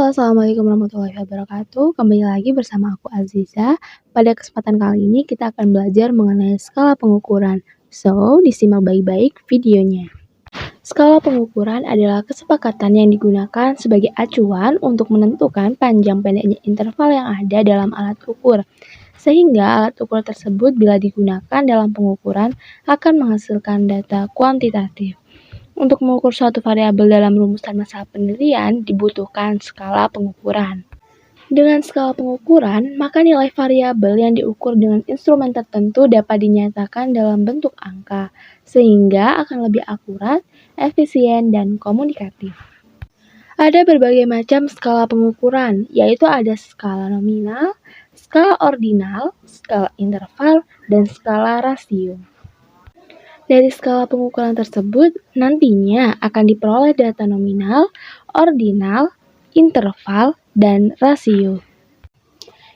Halo, assalamualaikum warahmatullahi wabarakatuh. Kembali lagi bersama aku Aziza. Pada kesempatan kali ini kita akan belajar mengenai skala pengukuran. So, disimak baik-baik videonya. Skala pengukuran adalah kesepakatan yang digunakan sebagai acuan untuk menentukan panjang pendeknya interval yang ada dalam alat ukur. Sehingga alat ukur tersebut bila digunakan dalam pengukuran akan menghasilkan data kuantitatif. Untuk mengukur suatu variabel dalam rumusan masalah penelitian dibutuhkan skala pengukuran. Dengan skala pengukuran, maka nilai variabel yang diukur dengan instrumen tertentu dapat dinyatakan dalam bentuk angka, sehingga akan lebih akurat, efisien, dan komunikatif. Ada berbagai macam skala pengukuran, yaitu ada skala nominal, skala ordinal, skala interval, dan skala rasio. Dari skala pengukuran tersebut, nantinya akan diperoleh data nominal, ordinal, interval, dan rasio.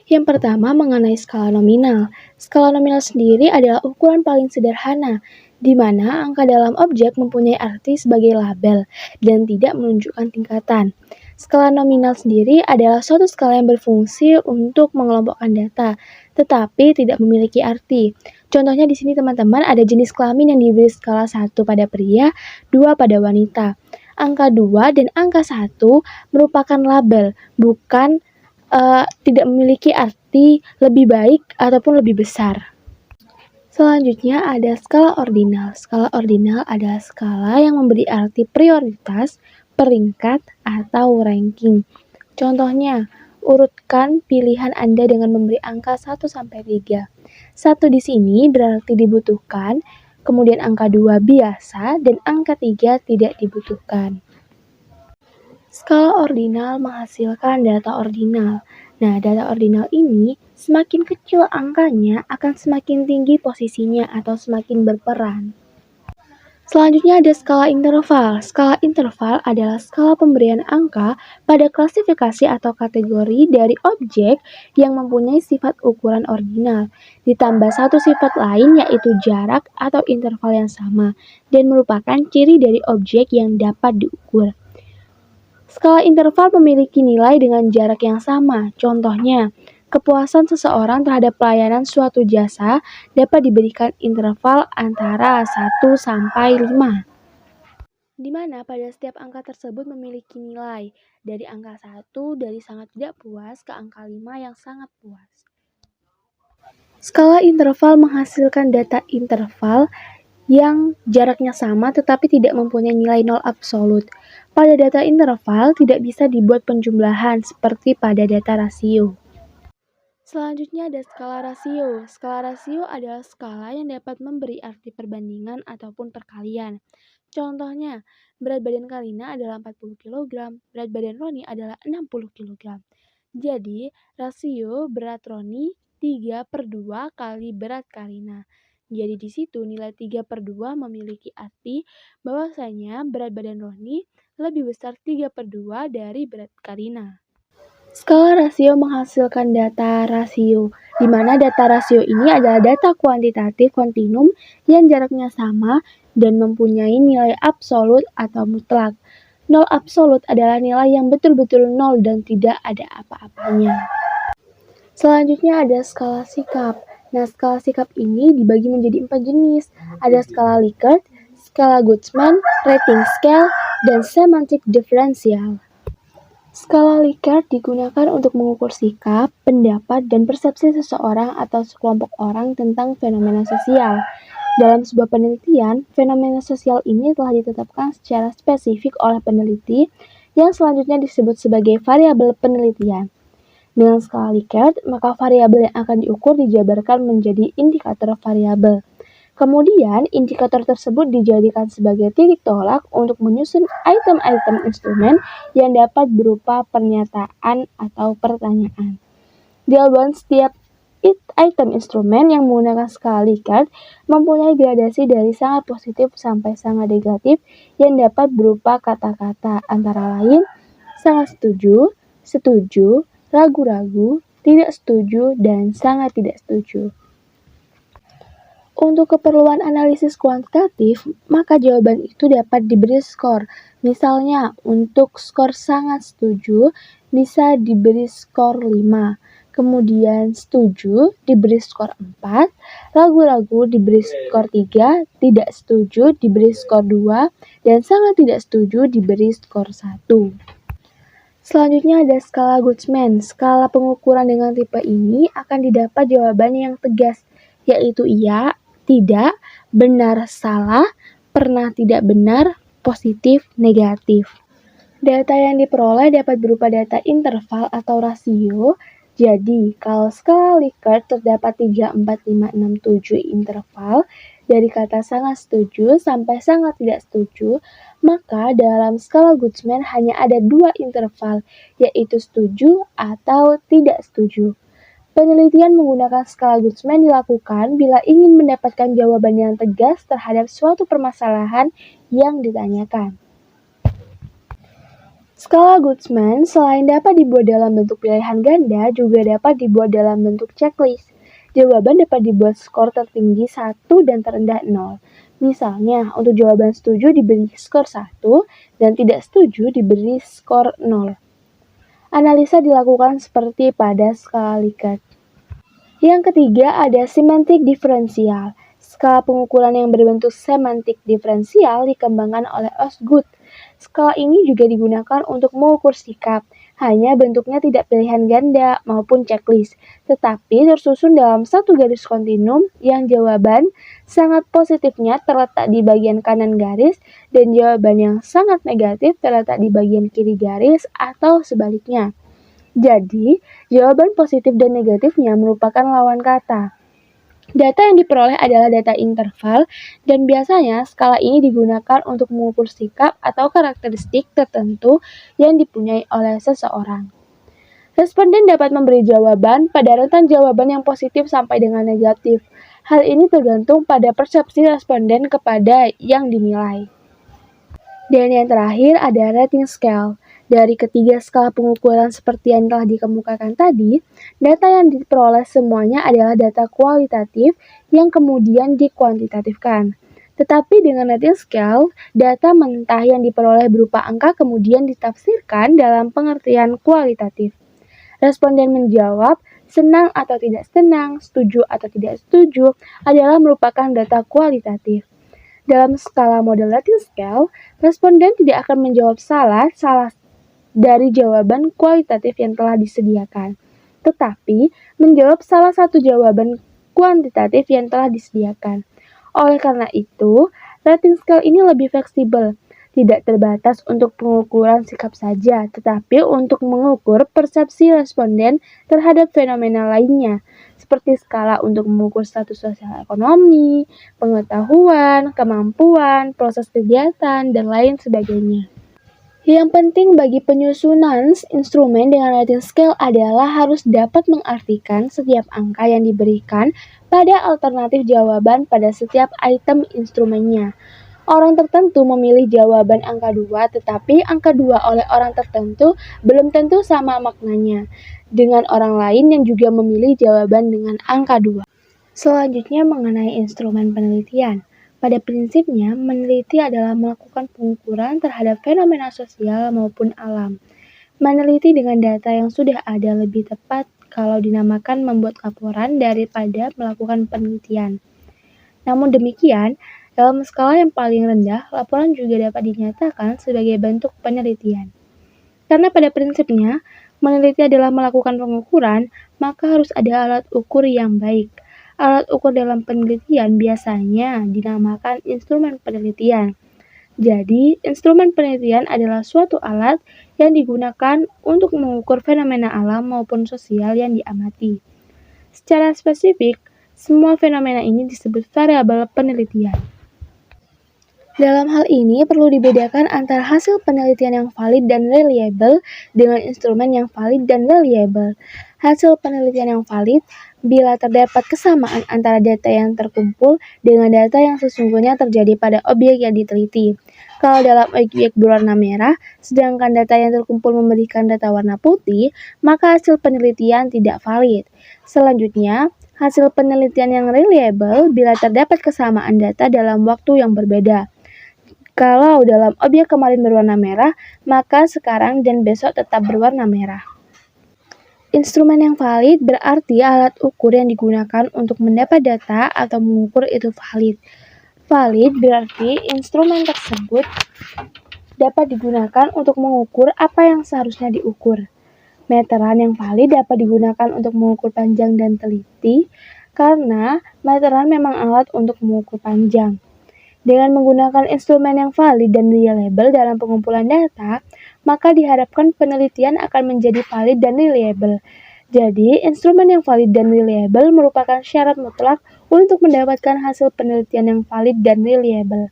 Yang pertama mengenai skala nominal. Skala nominal sendiri adalah ukuran paling sederhana, di mana angka dalam objek mempunyai arti sebagai label dan tidak menunjukkan tingkatan. Skala nominal sendiri adalah suatu skala yang berfungsi untuk mengelompokkan data, tetapi tidak memiliki arti. Contohnya di sini teman-teman ada jenis kelamin yang diberi skala 1 pada pria, 2 pada wanita. Angka 2 dan angka 1 merupakan label, bukan tidak memiliki arti lebih baik ataupun lebih besar. Selanjutnya ada skala ordinal. Skala ordinal adalah skala yang memberi arti prioritas, peringkat, atau ranking. Contohnya, urutkan pilihan Anda dengan memberi angka 1-3. 1 di sini berarti dibutuhkan, kemudian angka 2 biasa, dan angka 3 tidak dibutuhkan. Skala ordinal menghasilkan data ordinal. Nah, data ordinal ini semakin kecil angkanya akan semakin tinggi posisinya atau semakin berperan. Selanjutnya ada skala interval. Skala interval adalah skala pemberian angka pada klasifikasi atau kategori dari objek yang mempunyai sifat ukuran ordinal, ditambah satu sifat lain yaitu jarak atau interval yang sama, dan merupakan ciri dari objek yang dapat diukur. Skala interval memiliki nilai dengan jarak yang sama. Contohnya, kepuasan seseorang terhadap pelayanan suatu jasa dapat diberikan interval antara 1 sampai 5. Di mana pada setiap angka tersebut memiliki nilai dari angka 1 dari sangat tidak puas ke angka 5 yang sangat puas. Skala interval menghasilkan data interval yang jaraknya sama tetapi tidak mempunyai nilai nol absolut. Pada data interval tidak bisa dibuat penjumlahan seperti pada data rasio. Selanjutnya ada skala rasio. Skala rasio adalah skala yang dapat memberi arti perbandingan ataupun perkalian. Contohnya, berat badan Karina adalah 40 kg, berat badan Roni adalah 60 kg. Jadi, rasio berat Roni 3/2 kali berat Karina. Jadi di situ nilai 3/2 memiliki arti bahwasanya berat badan Roni lebih besar 3/2 dari berat Karina. Skala rasio menghasilkan data rasio, di mana data rasio ini adalah data kuantitatif kontinum yang jaraknya sama dan mempunyai nilai absolut atau mutlak. Nol absolut adalah nilai yang betul-betul nol dan tidak ada apa-apanya. Selanjutnya ada skala sikap. Nah, skala sikap ini dibagi menjadi 4 jenis. Ada skala Likert, skala Gutzman, rating scale, dan semantic differential. Skala Likert digunakan untuk mengukur sikap, pendapat, dan persepsi seseorang atau sekelompok orang tentang fenomena sosial. Dalam sebuah penelitian, fenomena sosial ini telah ditetapkan secara spesifik oleh peneliti yang selanjutnya disebut sebagai variabel penelitian. Dengan skala Likert, maka variabel yang akan diukur dijabarkan menjadi indikator variabel. Kemudian, indikator tersebut dijadikan sebagai titik tolak untuk menyusun item-item instrumen yang dapat berupa pernyataan atau pertanyaan. Jawaban setiap item instrumen yang menggunakan skala Likert mempunyai gradasi dari sangat positif sampai sangat negatif yang dapat berupa kata-kata antara lain sangat setuju, setuju, ragu-ragu, tidak setuju, dan sangat tidak setuju. Untuk keperluan analisis kuantitatif, maka jawaban itu dapat diberi skor. Misalnya, untuk skor sangat setuju, bisa diberi skor 5. Kemudian setuju diberi skor 4, ragu-ragu diberi skor 3, tidak setuju diberi skor 2, dan sangat tidak setuju diberi skor 1. Selanjutnya ada skala Goodman. Skala pengukuran dengan tipe ini akan didapat jawaban yang tegas, yaitu iya, tidak, benar, salah, pernah tidak benar, positif, negatif. Data yang diperoleh dapat berupa data interval atau rasio. Jadi, kalau skala Likert terdapat 3, 4, 5, 6, 7 interval, dari kata sangat setuju sampai sangat tidak setuju, maka dalam skala Goodman hanya ada 2 interval, yaitu setuju atau tidak setuju. Penelitian menggunakan skala Goodman dilakukan bila ingin mendapatkan jawaban yang tegas terhadap suatu permasalahan yang ditanyakan. Skala Goodman selain dapat dibuat dalam bentuk pilihan ganda, juga dapat dibuat dalam bentuk checklist. Jawaban dapat dibuat skor tertinggi 1 dan terendah 0. Misalnya, untuk jawaban setuju diberi skor 1 dan tidak setuju diberi skor 0. Analisa dilakukan seperti pada skala Likert. Yang ketiga ada semantik diferensial. Skala pengukuran yang berbentuk semantik diferensial dikembangkan oleh Osgood. Skala ini juga digunakan untuk mengukur sikap, hanya bentuknya tidak pilihan ganda maupun checklist, tetapi tersusun dalam satu garis kontinum yang jawaban sangat positifnya terletak di bagian kanan garis dan jawaban yang sangat negatif terletak di bagian kiri garis atau sebaliknya. Jadi, jawaban positif dan negatifnya merupakan lawan kata. Data yang diperoleh adalah data interval, dan biasanya skala ini digunakan untuk mengukur sikap atau karakteristik tertentu yang dipunyai oleh seseorang. Responden dapat memberi jawaban pada rentan jawaban yang positif sampai dengan negatif. Hal ini tergantung pada persepsi responden kepada yang dinilai. Dan yang terakhir ada rating scale. Dari ketiga skala pengukuran seperti yang telah dikemukakan tadi, data yang diperoleh semuanya adalah data kualitatif yang kemudian dikuantitatifkan. Tetapi dengan rating scale, data mentah yang diperoleh berupa angka kemudian ditafsirkan dalam pengertian kualitatif. Responden menjawab senang atau tidak senang, setuju atau tidak setuju adalah merupakan data kualitatif. Dalam skala model rating scale, responden tidak akan menjawab salah dari jawaban kualitatif yang telah disediakan, tetapi menjawab salah satu jawaban kuantitatif yang telah disediakan. Oleh karena itu, rating scale ini lebih fleksibel, tidak terbatas untuk pengukuran sikap saja, tetapi untuk mengukur persepsi responden terhadap fenomena lainnya, seperti skala untuk mengukur status sosial ekonomi, pengetahuan, kemampuan, proses kegiatan, dan lain sebagainya. Yang penting bagi penyusunan instrumen dengan rating scale adalah harus dapat mengartikan setiap angka yang diberikan pada alternatif jawaban pada setiap item instrumennya. Orang tertentu memilih jawaban angka 2, tetapi angka 2 oleh orang tertentu belum tentu sama maknanya dengan orang lain yang juga memilih jawaban dengan angka 2. Selanjutnya mengenai instrumen penelitian. Pada prinsipnya, meneliti adalah melakukan pengukuran terhadap fenomena sosial maupun alam. Meneliti dengan data yang sudah ada lebih tepat kalau dinamakan membuat laporan daripada melakukan penelitian. Namun demikian, dalam skala yang paling rendah, laporan juga dapat dinyatakan sebagai bentuk penelitian. Karena pada prinsipnya, meneliti adalah melakukan pengukuran, maka harus ada alat ukur yang baik. Alat ukur dalam penelitian biasanya dinamakan instrumen penelitian. Jadi, instrumen penelitian adalah suatu alat yang digunakan untuk mengukur fenomena alam maupun sosial yang diamati. Secara spesifik, semua fenomena ini disebut variabel penelitian. Dalam hal ini perlu dibedakan antara hasil penelitian yang valid dan reliable dengan instrumen yang valid dan reliable. Hasil penelitian yang valid bila terdapat kesamaan antara data yang terkumpul dengan data yang sesungguhnya terjadi pada objek yang diteliti. Kalau dalam objek berwarna merah, sedangkan data yang terkumpul memberikan data warna putih, maka hasil penelitian tidak valid. Selanjutnya, hasil penelitian yang reliable bila terdapat kesamaan data dalam waktu yang berbeda. Kalau dalam objek kemarin berwarna merah, maka sekarang dan besok tetap berwarna merah. Instrumen yang valid berarti alat ukur yang digunakan untuk mendapat data atau mengukur itu valid. Valid berarti instrumen tersebut dapat digunakan untuk mengukur apa yang seharusnya diukur. Meteran yang valid dapat digunakan untuk mengukur panjang dan teliti, karena meteran memang alat untuk mengukur panjang. Dengan menggunakan instrumen yang valid dan reliable dalam pengumpulan data, maka diharapkan penelitian akan menjadi valid dan reliable. Jadi, instrumen yang valid dan reliable merupakan syarat mutlak untuk mendapatkan hasil penelitian yang valid dan reliable.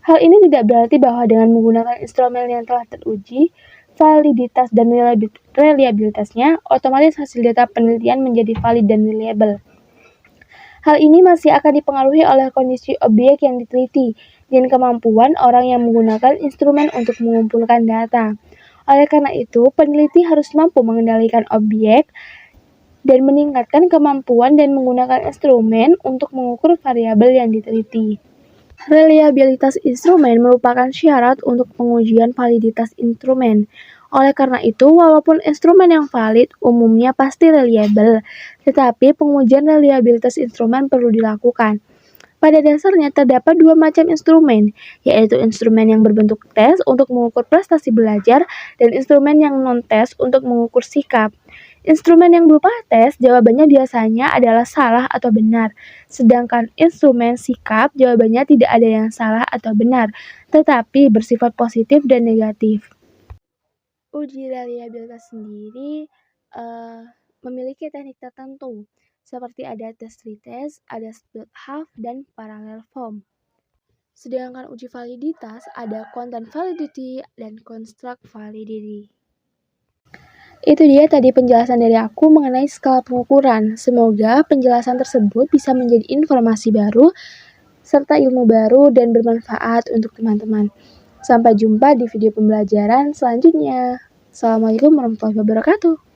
Hal ini tidak berarti bahwa dengan menggunakan instrumen yang telah teruji, validitas dan reliabilitasnya, otomatis hasil data penelitian menjadi valid dan reliable. Hal ini masih akan dipengaruhi oleh kondisi objek yang diteliti dan kemampuan orang yang menggunakan instrumen untuk mengumpulkan data. Oleh karena itu, peneliti harus mampu mengendalikan objek dan meningkatkan kemampuan dan menggunakan instrumen untuk mengukur variabel yang diteliti. Reliabilitas instrumen merupakan syarat untuk pengujian validitas instrumen. Oleh karena itu, walaupun instrumen yang valid umumnya pasti reliable, tetapi pengujian reliabilitas instrumen perlu dilakukan. Pada dasarnya terdapat dua macam instrumen, yaitu instrumen yang berbentuk tes untuk mengukur prestasi belajar dan instrumen yang non-tes untuk mengukur sikap. Instrumen yang berupa tes, jawabannya biasanya adalah salah atau benar, sedangkan instrumen sikap, jawabannya tidak ada yang salah atau benar, tetapi bersifat positif dan negatif. Uji reliabilitas sendiri memiliki teknik tertentu, seperti ada test retest, ada split half, dan parallel form. Sedangkan uji validitas ada content validity dan construct validity. Itu dia tadi penjelasan dari aku mengenai skala pengukuran. Semoga penjelasan tersebut bisa menjadi informasi baru serta ilmu baru dan bermanfaat untuk teman-teman. Sampai jumpa di video pembelajaran selanjutnya. Assalamualaikum warahmatullahi wabarakatuh.